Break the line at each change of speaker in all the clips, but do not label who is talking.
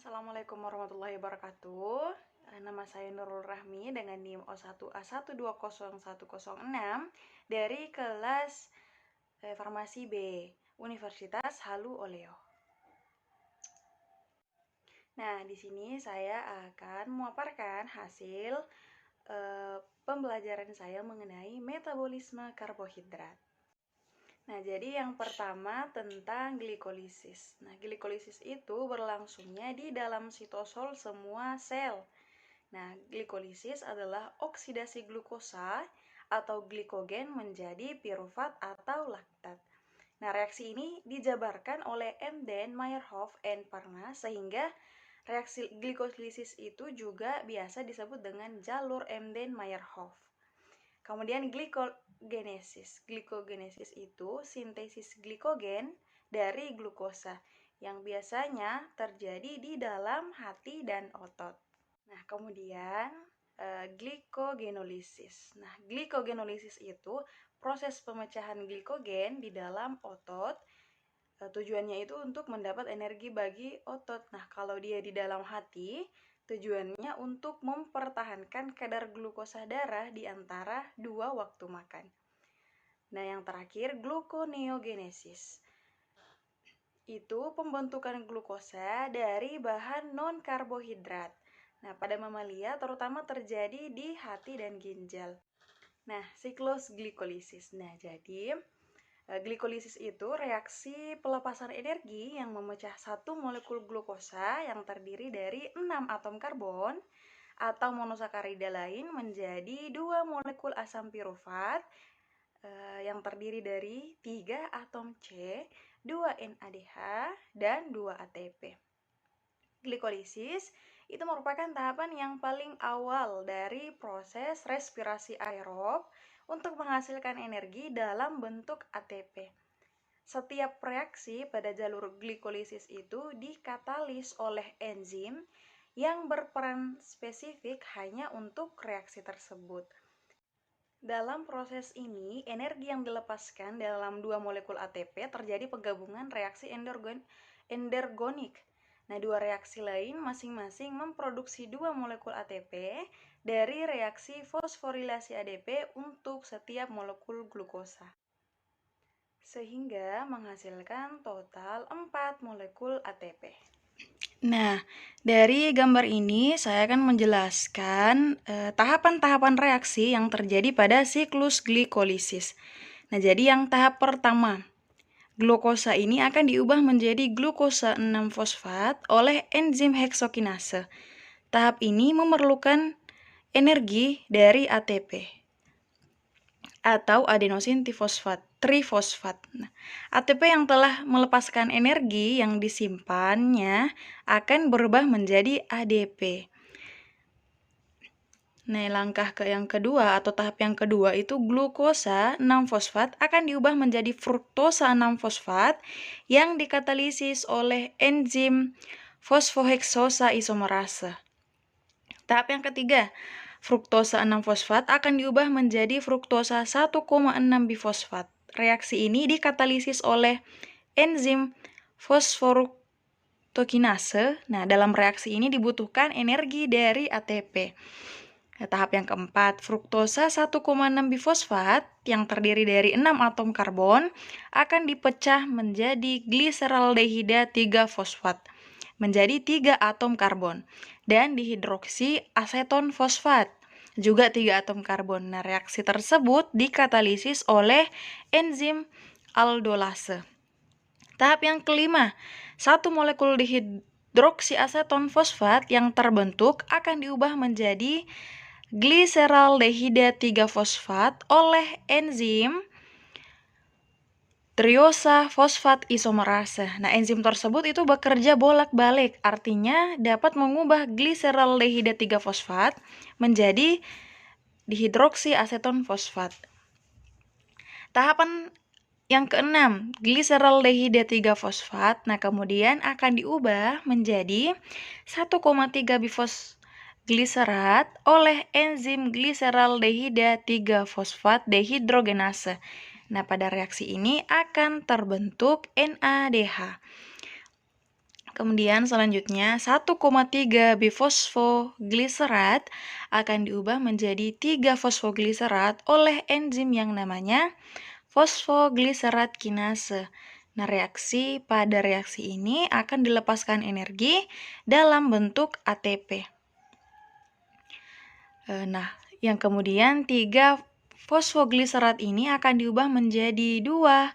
Assalamualaikum warahmatullahi wabarakatuh. Nama saya Nurul Rahmi dengan NIM O1A1201006 dari kelas Farmasi B, Universitas Halu Oleo. Nah, di sini saya akan memaparkan hasil pembelajaran saya mengenai metabolisme karbohidrat. Nah, jadi yang pertama tentang glikolisis. Nah, glikolisis itu berlangsungnya di dalam sitosol semua sel. Nah, glikolisis adalah oksidasi glukosa atau glikogen menjadi pirufat atau laktat. Nah, reaksi ini dijabarkan oleh Emden, Meyerhof, and Parnas sehingga reaksi glikolisis itu juga biasa disebut dengan jalur Emden-Meyerhof. Kemudian glikogenesis. Glikogenesis itu sintesis glikogen dari glukosa yang biasanya terjadi di dalam hati dan otot. Nah, kemudian glikogenolisis. Nah, glikogenolisis itu proses pemecahan glikogen di dalam otot. Tujuannya itu untuk mendapat energi bagi otot. Nah, kalau dia di dalam hati, tujuannya untuk mempertahankan kadar glukosa darah di antara dua waktu makan. Nah, yang terakhir, gluconeogenesis. Itu pembentukan glukosa dari bahan non-karbohidrat. Nah, pada mamalia terutama terjadi di hati dan ginjal. Nah, siklus glikolisis. Nah, jadi glikolisis itu reaksi pelepasan energi yang memecah satu molekul glukosa yang terdiri dari 6 atom karbon atau monosakarida lain menjadi 2 molekul asam pirufat yang terdiri dari 3 atom C, 2 NADH, dan 2 ATP. Glikolisis itu merupakan tahapan yang paling awal dari proses respirasi aerob untuk menghasilkan energi dalam bentuk ATP. Setiap reaksi pada jalur glikolisis itu dikatalis oleh enzim yang berperan spesifik hanya untuk reaksi tersebut. Dalam proses ini, energi yang dilepaskan dalam 2 molekul ATP terjadi penggabungan reaksi endergonik. Nah, 2 reaksi lain masing-masing memproduksi 2 molekul ATP dari reaksi fosforilasi ADP untuk setiap molekul glukosa, sehingga menghasilkan total 4 molekul ATP. Nah, dari gambar ini saya akan menjelaskan tahapan-tahapan reaksi yang terjadi pada siklus glikolisis. Nah, jadi yang tahap pertama, glukosa ini akan diubah menjadi glukosa 6-fosfat oleh enzim heksokinase. Tahap ini memerlukan energi dari ATP atau adenosin trifosfat. Nah, ATP yang telah melepaskan energi yang disimpannya akan berubah menjadi ADP. Nah, langkah yang kedua atau tahap yang kedua itu glukosa 6-fosfat akan diubah menjadi fruktosa 6-fosfat yang dikatalisis oleh enzim fosfoheksosa isomerase. Tahap yang ketiga, fruktosa 6-fosfat akan diubah menjadi fruktosa 1,6 bifosfat. Reaksi ini dikatalisis oleh enzim fosforuktokinase. Nah, dalam reaksi ini dibutuhkan energi dari ATP. Nah, tahap yang keempat, fruktosa 1,6 bifosfat yang terdiri dari 6 atom karbon akan dipecah menjadi gliseraldehida 3-fosfat menjadi 3 atom karbon dan dihidroksi aseton fosfat juga 3 atom karbon. Nah, reaksi tersebut dikatalisis oleh enzim aldolase. Tahap yang kelima, 1 molekul dihidroksi aseton fosfat yang terbentuk akan diubah menjadi gliseraldehida 3-fosfat oleh enzim triosa fosfat isomerase. Nah, enzim tersebut itu bekerja bolak-balik, artinya dapat mengubah gliseraldehida 3-fosfat menjadi dihidroksi aseton fosfat. Tahapan yang keenam, gliseraldehida 3-fosfat, nah kemudian akan diubah menjadi 1,3 bifosgliserat oleh enzim gliseraldehida 3-fosfat dehidrogenase. Nah, pada reaksi ini akan terbentuk NADH. Kemudian selanjutnya 1,3 bifosfogliserat akan diubah menjadi 3 fosfogliserat oleh enzim yang namanya fosfogliserat kinase. Nah, pada reaksi ini akan dilepaskan energi dalam bentuk ATP. Nah, yang kemudian 3 fosfogliserat ini akan diubah menjadi 2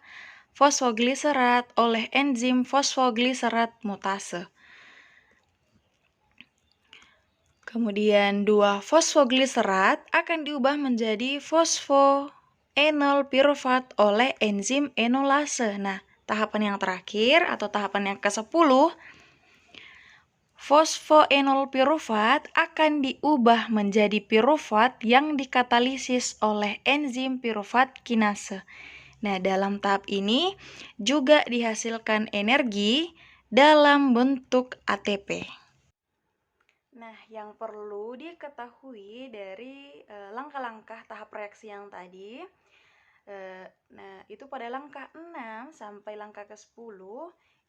fosfogliserat oleh enzim fosfogliserat mutase. Kemudian 2 fosfogliserat akan diubah menjadi fosfoenol pirufat oleh enzim enolase. Nah, tahapan yang terakhir atau tahapan yang ke-10, fosfoenol pirufat akan diubah menjadi pirufat yang dikatalisis oleh enzim pirufat kinase. Nah, dalam tahap ini juga dihasilkan energi dalam bentuk ATP. Nah, yang perlu diketahui dari langkah-langkah tahap reaksi yang tadi, nah itu pada langkah 6 sampai langkah ke-10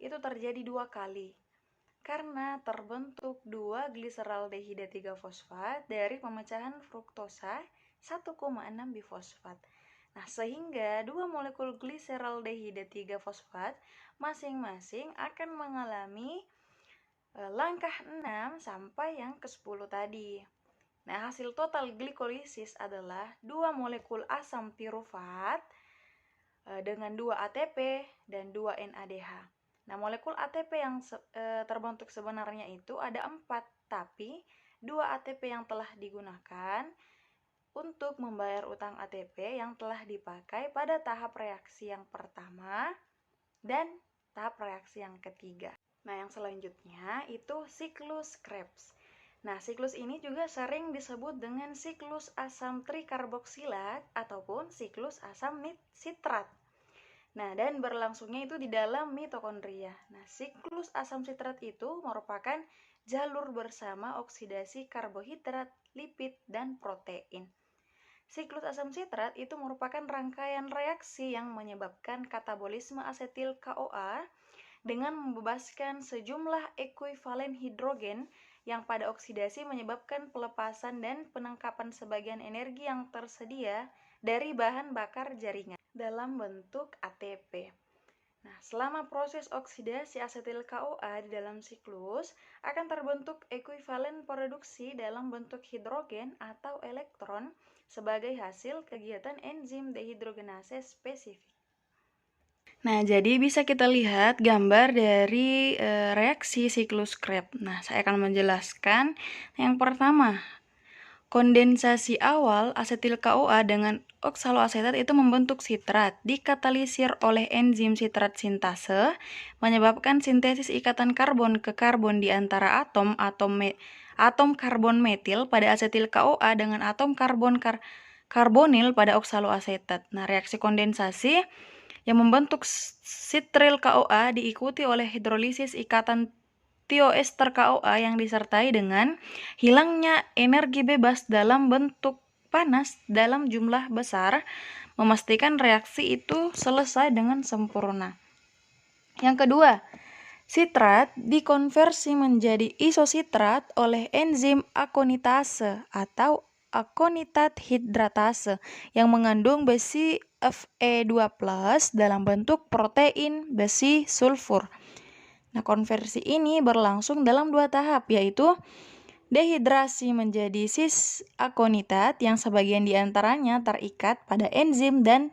itu terjadi 2 kali. Karena terbentuk 2 gliseraldehida 3 fosfat dari pemecahan fruktosa 1,6 bifosfat. Nah, sehingga 2 molekul gliseraldehida 3 fosfat masing-masing akan mengalami langkah 6 sampai yang ke-10 tadi. Nah, hasil total glikolisis adalah 2 molekul asam pirufat dengan 2 ATP dan 2 NADH. Nah, molekul ATP yang terbentuk sebenarnya itu ada 4, tapi 2 ATP yang telah digunakan untuk membayar utang ATP yang telah dipakai pada tahap reaksi yang pertama dan tahap reaksi yang ketiga. Nah, yang selanjutnya itu siklus Krebs. Nah, siklus ini juga sering disebut dengan siklus asam trikarboksilat ataupun siklus asam sitrat. Nah, dan berlangsungnya itu di dalam mitokondria. Nah, siklus asam sitrat itu merupakan jalur bersama oksidasi karbohidrat, lipid, dan protein. Siklus asam sitrat itu merupakan rangkaian reaksi yang menyebabkan katabolisme asetil CoA dengan membebaskan sejumlah ekuivalen hidrogen yang pada oksidasi menyebabkan pelepasan dan penangkapan sebagian energi yang tersedia dari bahan bakar jaringan dalam bentuk ATP. Nah, selama proses oksidasi asetil CoA di dalam siklus akan terbentuk ekuivalen produksi dalam bentuk hidrogen atau elektron sebagai hasil kegiatan enzim dehidrogenase spesifik. Nah, jadi bisa kita lihat gambar dari reaksi siklus Krebs. Nah, saya akan menjelaskan yang pertama. Kondensasi awal asetil CoA dengan oksaloasetat itu membentuk sitrat, dikatalisir oleh enzim sitrat sintase, menyebabkan sintesis ikatan karbon ke karbon di antara atom karbon metil pada asetil CoA dengan atom karbonil pada oksaloasetat. Nah, reaksi kondensasi yang membentuk sitril CoA diikuti oleh hidrolisis ikatan tioester CoA yang disertai dengan hilangnya energi bebas dalam bentuk panas dalam jumlah besar, memastikan reaksi itu selesai dengan sempurna. Yang kedua, sitrat dikonversi menjadi isositrat oleh enzim akonitase atau akonitat hidratase yang mengandung besi Fe2+ dalam bentuk protein besi sulfur. Nah, konversi ini berlangsung dalam 2 tahap, yaitu dehidrasi menjadi cis-akonitat yang sebagian diantaranya terikat pada enzim dan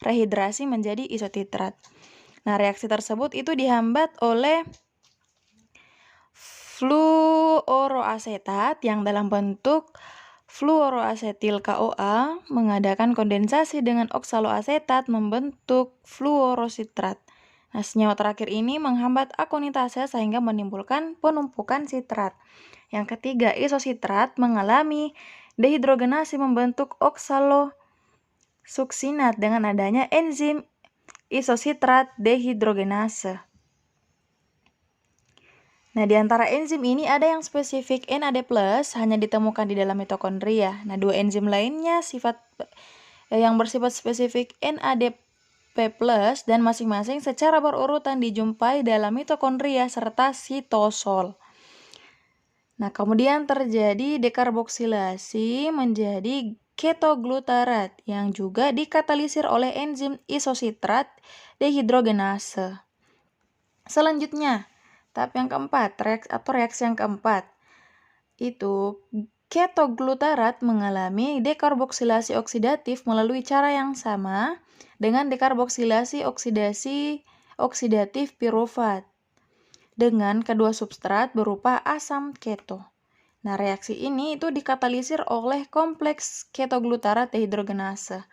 rehidrasi menjadi isotitrat. Nah, reaksi tersebut itu dihambat oleh fluoroasetat yang dalam bentuk fluoroasetil CoA mengadakan kondensasi dengan oksaloasetat membentuk fluorositrat. Nah, senyawa terakhir ini menghambat akonitase sehingga menimbulkan penumpukan sitrat. Yang ketiga, isositrat mengalami dehidrogenasi membentuk oksalosuksinat dengan adanya enzim isositrat dehidrogenase. Nah, di antara enzim ini ada yang spesifik NAD+, hanya ditemukan di dalam mitokondria. Nah, 2 enzim lainnya yang bersifat spesifik NADP+ P+, dan masing-masing secara berurutan dijumpai dalam mitokondria serta sitosol. Nah, kemudian terjadi dekarboksilasi menjadi ketoglutarat yang juga dikatalisir oleh enzim isositrat dehidrogenase. Selanjutnya, tahap yang keempat, reaksi yang keempat, itu ketoglutarat mengalami dekarboksilasi oksidatif melalui cara yang sama dengan dekarboksilasi oksidatif pirufat dengan kedua substrat berupa asam keto. Nah, reaksi ini itu dikatalisir oleh kompleks ketoglutarat dehidrogenase.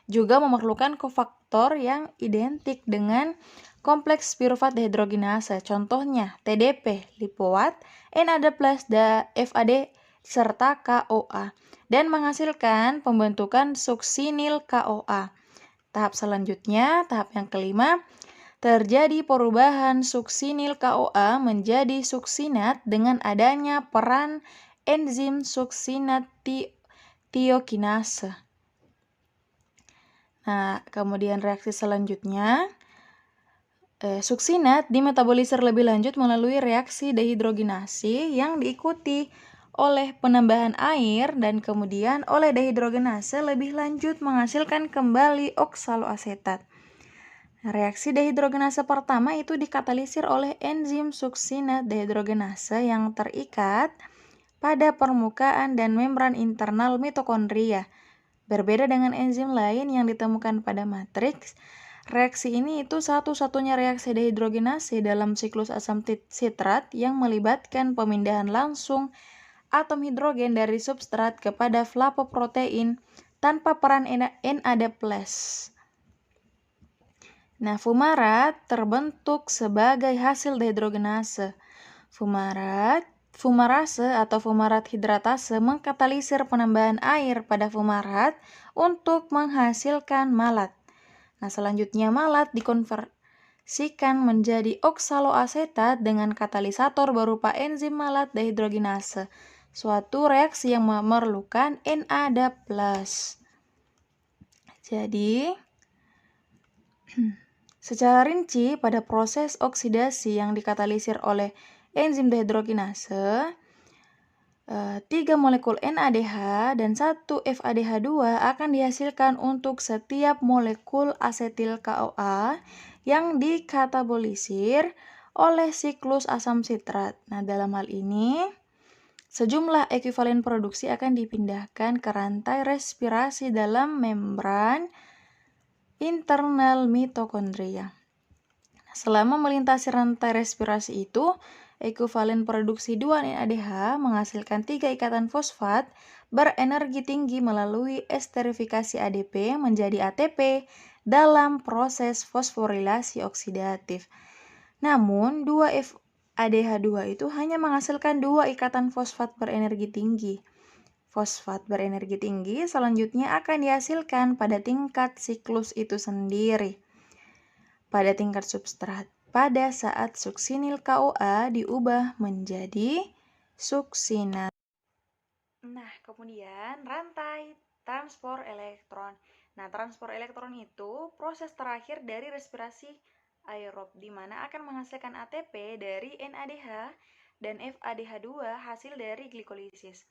Juga memerlukan kofaktor yang identik dengan kompleks pirufat dehidrogenase. Contohnya TDP, lipoat, NAD+, FAD, serta KOA. Dan menghasilkan pembentukan suksinil KOA. Tahap selanjutnya, tahap yang kelima, terjadi perubahan suksinil KOA menjadi suksinat dengan adanya peran enzim suksinat tiokinase. Nah, kemudian reaksi selanjutnya, suksinat dimetabolisir lebih lanjut melalui reaksi dehidrogenase yang diikuti oleh penambahan air dan kemudian oleh dehidrogenase lebih lanjut menghasilkan kembali oksaloasetat. Reaksi dehidrogenase pertama itu dikatalisir oleh enzim suksinat dehidrogenase yang terikat pada permukaan dan membran internal mitokondria. Berbeda dengan enzim lain yang ditemukan pada matriks, reaksi ini itu satu-satunya reaksi dehidrogenase dalam siklus asam sitrat yang melibatkan pemindahan langsung atom hidrogen dari substrat kepada flapoprotein tanpa peran NAD+. Nah, fumarat terbentuk sebagai hasil dehidrogenase. Fumarase atau fumarat hidratase mengkatalisir penambahan air pada fumarat untuk menghasilkan malat. Nah, selanjutnya malat dikonversikan menjadi oksaloasetat dengan katalisator berupa enzim malat dehidrogenase, suatu reaksi yang memerlukan NAD+. Jadi, secara rinci, pada proses oksidasi yang dikatalisir oleh enzim dehidrogenase, 3 molekul NADH dan 1 FADH2 akan dihasilkan untuk setiap molekul asetil KOA yang dikatabolisir oleh siklus asam sitrat. Nah, dalam hal ini, sejumlah ekuivalen produksi akan dipindahkan ke rantai respirasi dalam membran internal mitokondria. Selama melintasi rantai respirasi itu, ekuivalen produksi 2 NADH menghasilkan 3 ikatan fosfat berenergi tinggi melalui esterifikasi ADP menjadi ATP dalam proses fosforilasi oksidatif. Namun, 2 FADH2 itu hanya menghasilkan 2 ikatan fosfat berenergi tinggi. Fosfat berenergi tinggi selanjutnya akan dihasilkan pada tingkat siklus itu sendiri. Pada tingkat substrat, pada saat suksinil KOA diubah menjadi suksinat. Nah, kemudian rantai transport elektron. Nah, transport elektron itu proses terakhir dari respirasi aerob, di mana akan menghasilkan ATP dari NADH dan FADH2 hasil dari glikolisis.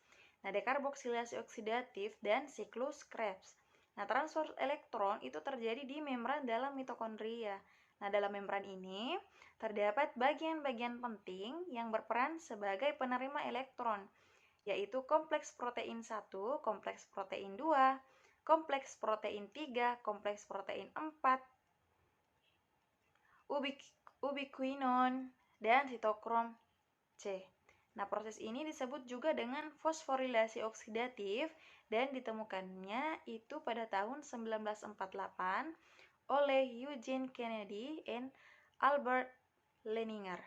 Nah, dekarboksilasi oksidatif dan siklus Krebs. Nah, transfer elektron itu terjadi di membran dalam mitokondria. Nah, dalam membran ini terdapat bagian-bagian penting yang berperan sebagai penerima elektron, yaitu kompleks protein 1, kompleks protein 2, kompleks protein 3, kompleks protein 4, ubiquinon, dan sitokrom C. Nah, proses ini disebut juga dengan fosforilasi oksidatif dan ditemukannya itu pada tahun 1948 oleh Eugene Kennedy and Albert Leininger.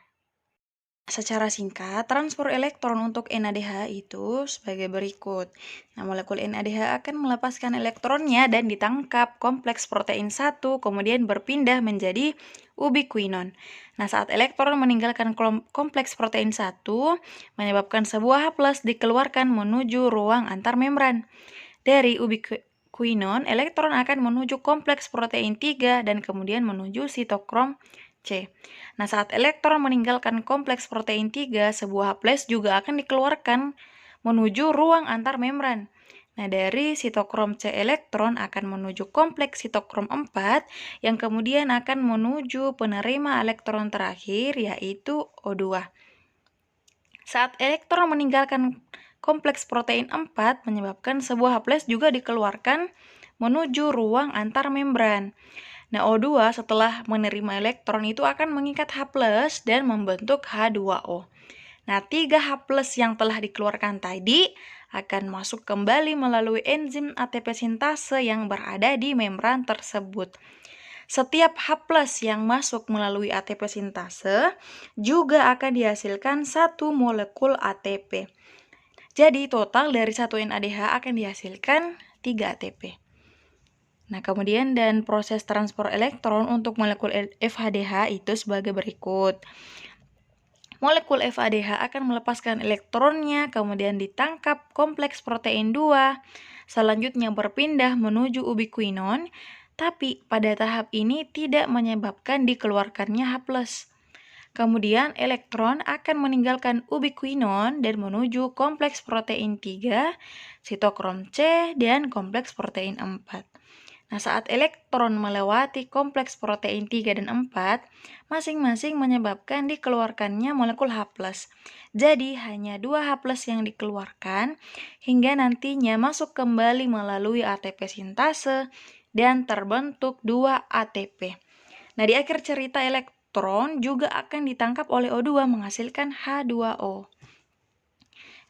Secara singkat, transport elektron untuk NADH itu sebagai berikut. Nah, molekul NADH akan melepaskan elektronnya dan ditangkap kompleks protein 1, kemudian berpindah menjadi ubiquinon. Nah, saat elektron meninggalkan kompleks protein 1, menyebabkan sebuah H+ dikeluarkan menuju ruang antar membran. Dari ubiquinon, elektron akan menuju kompleks protein 3 dan kemudian menuju sitokrom C. Nah, saat elektron meninggalkan kompleks protein 3, sebuah H+ juga akan dikeluarkan menuju ruang antar membran. Nah, dari sitokrom C elektron akan menuju kompleks sitokrom 4 yang kemudian akan menuju penerima elektron terakhir yaitu O2. Saat elektron meninggalkan kompleks protein 4 menyebabkan sebuah H+ juga dikeluarkan menuju ruang antar membran. Nah, O2 setelah menerima elektron itu akan mengikat H+ dan membentuk H2O. Nah, 3 H+ yang telah dikeluarkan tadi akan masuk kembali melalui enzim ATP sintase yang berada di membran tersebut. Setiap H+ yang masuk melalui ATP sintase juga akan dihasilkan 1 molekul ATP. Jadi, total dari 1 NADH akan dihasilkan 3 ATP. Nah, kemudian dan proses transport elektron untuk molekul FADH itu sebagai berikut. Molekul FADH akan melepaskan elektronnya, kemudian ditangkap kompleks protein 2, selanjutnya berpindah menuju ubiquinon, tapi pada tahap ini tidak menyebabkan dikeluarkannya H+. Kemudian elektron akan meninggalkan ubiquinon dan menuju kompleks protein 3, sitokrom C, dan kompleks protein 4. Nah, saat elektron melewati kompleks protein 3 dan 4, masing-masing menyebabkan dikeluarkannya molekul H+. Jadi, hanya 2 H+ yang dikeluarkan, hingga nantinya masuk kembali melalui ATP sintase dan terbentuk 2 ATP. Nah, di akhir cerita elektron juga akan ditangkap oleh O2 menghasilkan H2O.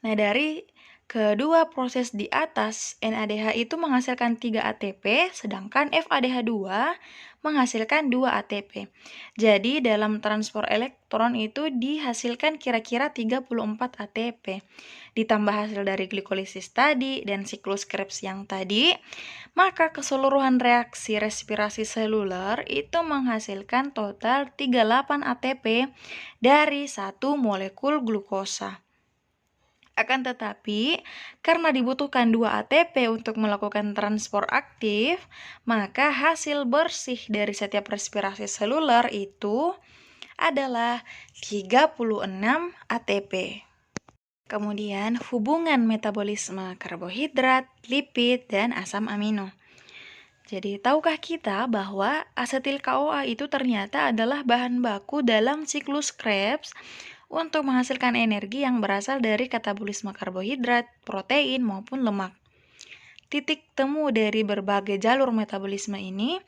Nah, dari kedua proses di atas, NADH itu menghasilkan 3 ATP, sedangkan FADH2 menghasilkan 2 ATP. Jadi, dalam transport elektron itu dihasilkan kira-kira 34 ATP. Ditambah hasil dari glikolisis tadi dan siklus Krebs yang tadi, maka keseluruhan reaksi respirasi seluler itu menghasilkan total 38 ATP dari 1 molekul glukosa. Akan tetapi, karena dibutuhkan 2 ATP untuk melakukan transport aktif, maka hasil bersih dari setiap respirasi seluler itu adalah 36 ATP. Kemudian, hubungan metabolisme karbohidrat, lipid, dan asam amino. Jadi, tahukah kita bahwa asetil CoA itu ternyata adalah bahan baku dalam siklus Krebs untuk menghasilkan energi yang berasal dari katabolisme karbohidrat, protein, maupun lemak. Titik temu dari berbagai jalur metabolisme ini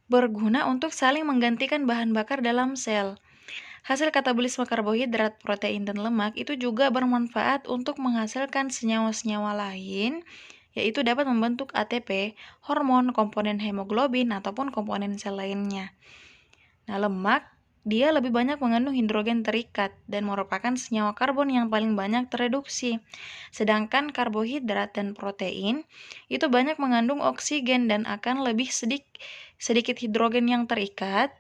berguna untuk saling menggantikan bahan bakar dalam sel. Hasil katabolisme karbohidrat, protein, dan lemak itu juga bermanfaat untuk menghasilkan senyawa-senyawa lain, yaitu dapat membentuk ATP, hormon, komponen hemoglobin, ataupun komponen sel lainnya. Nah, lemak dia lebih banyak mengandung hidrogen terikat dan merupakan senyawa karbon yang paling banyak tereduksi. Sedangkan karbohidrat dan protein itu banyak mengandung oksigen dan akan lebih sedikit hidrogen yang terikat.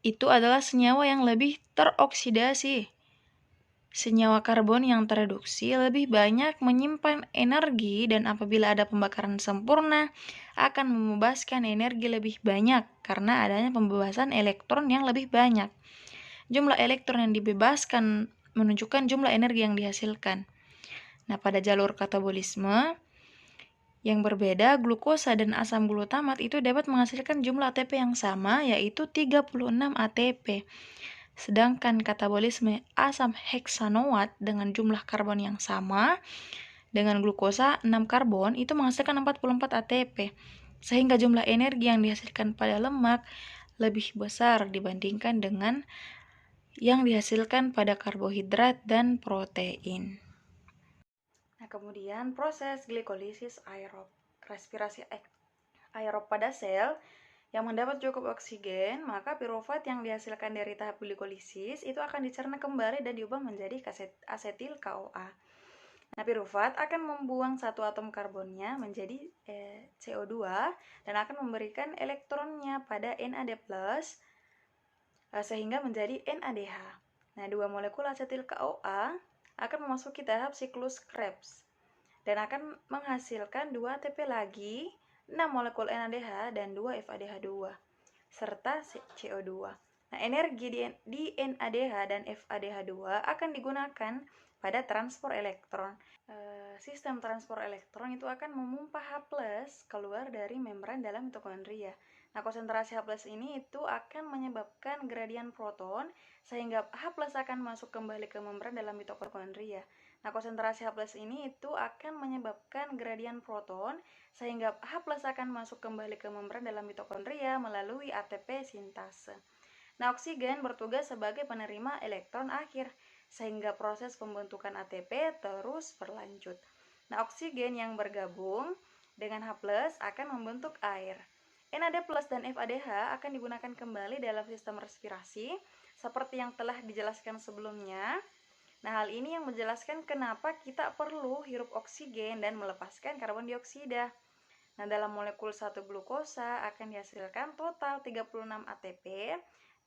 Itu adalah senyawa yang lebih teroksidasi. Senyawa karbon yang tereduksi lebih banyak menyimpan energi dan apabila ada pembakaran sempurna akan membebaskan energi lebih banyak karena adanya pembebasan elektron yang lebih banyak. Jumlah elektron yang dibebaskan menunjukkan jumlah energi yang dihasilkan. Nah, pada jalur katabolisme yang berbeda, glukosa dan asam glutamat itu dapat menghasilkan jumlah ATP yang sama, yaitu 36 ATP. Sedangkan katabolisme asam heksanoat dengan jumlah karbon yang sama dengan glukosa 6 karbon itu menghasilkan 44 ATP. Sehingga jumlah energi yang dihasilkan pada lemak lebih besar dibandingkan dengan yang dihasilkan pada karbohidrat dan protein. Nah, kemudian proses glikolisis aerob, respirasi aerob pada sel yang mendapat cukup oksigen, maka pirufat yang dihasilkan dari tahap glikolisis itu akan dicerna kembali dan diubah menjadi asetil CoA. Nah, pirufat akan membuang satu atom karbonnya menjadi CO2 dan akan memberikan elektronnya pada NAD+, sehingga menjadi NADH. Nah, 2 molekul asetil CoA akan memasuki tahap siklus Krebs. dan akan menghasilkan 2 ATP lagi, 6 molekul NADH dan 2 FADH2 serta CO2. Nah, energi di NADH dan FADH2 akan digunakan pada transport elektron. Sistem transport elektron itu akan memompa H+ keluar dari membran dalam mitokondria. Nah, konsentrasi H+ ini itu akan menyebabkan gradian proton sehingga H+ akan masuk kembali ke membran dalam mitokondria. Nah, konsentrasi H+ ini itu akan menyebabkan gradian proton sehingga H+ akan masuk kembali ke membran dalam mitokondria melalui ATP sintase. Nah, oksigen bertugas sebagai penerima elektron akhir sehingga proses pembentukan ATP terus berlanjut. Nah, oksigen yang bergabung dengan H+ akan membentuk air. NAD+ dan FADH akan digunakan kembali dalam sistem respirasi seperti yang telah dijelaskan sebelumnya. Nah, hal ini yang menjelaskan kenapa kita perlu hirup oksigen dan melepaskan karbon dioksida. Nah, dalam molekul 1 glukosa akan dihasilkan total 36 ATP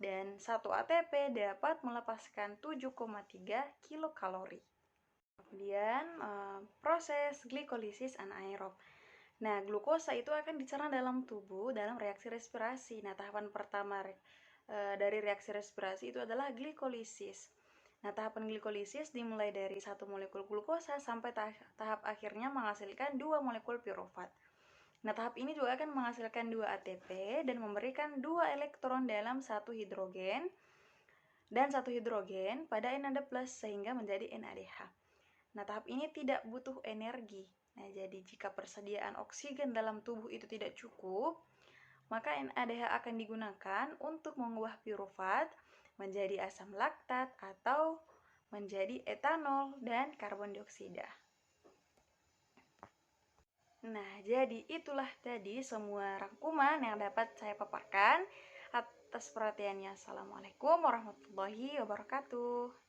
dan 1 ATP dapat melepaskan 7,3 kilokalori. Kemudian proses glikolisis anaerob. Nah, glukosa itu akan dicerna dalam tubuh dalam reaksi respirasi. Nah, tahapan pertama dari reaksi respirasi itu adalah glikolisis. Nah, tahapan glikolisis dimulai dari 1 molekul glukosa sampai tahap akhirnya menghasilkan 2 molekul pirufat. Nah, tahap ini juga akan menghasilkan 2 ATP dan memberikan 2 elektron dalam 1 hidrogen dan 1 hidrogen pada NAD+ sehingga menjadi NADH. Nah, tahap ini tidak butuh energi. Nah, jadi jika persediaan oksigen dalam tubuh itu tidak cukup, maka NADH akan digunakan untuk mengubah pirufat menjadi asam laktat atau menjadi etanol dan karbon dioksida. Nah, jadi itulah tadi semua rangkuman yang dapat saya paparkan. Atas perhatiannya, Assalamualaikum warahmatullahi wabarakatuh.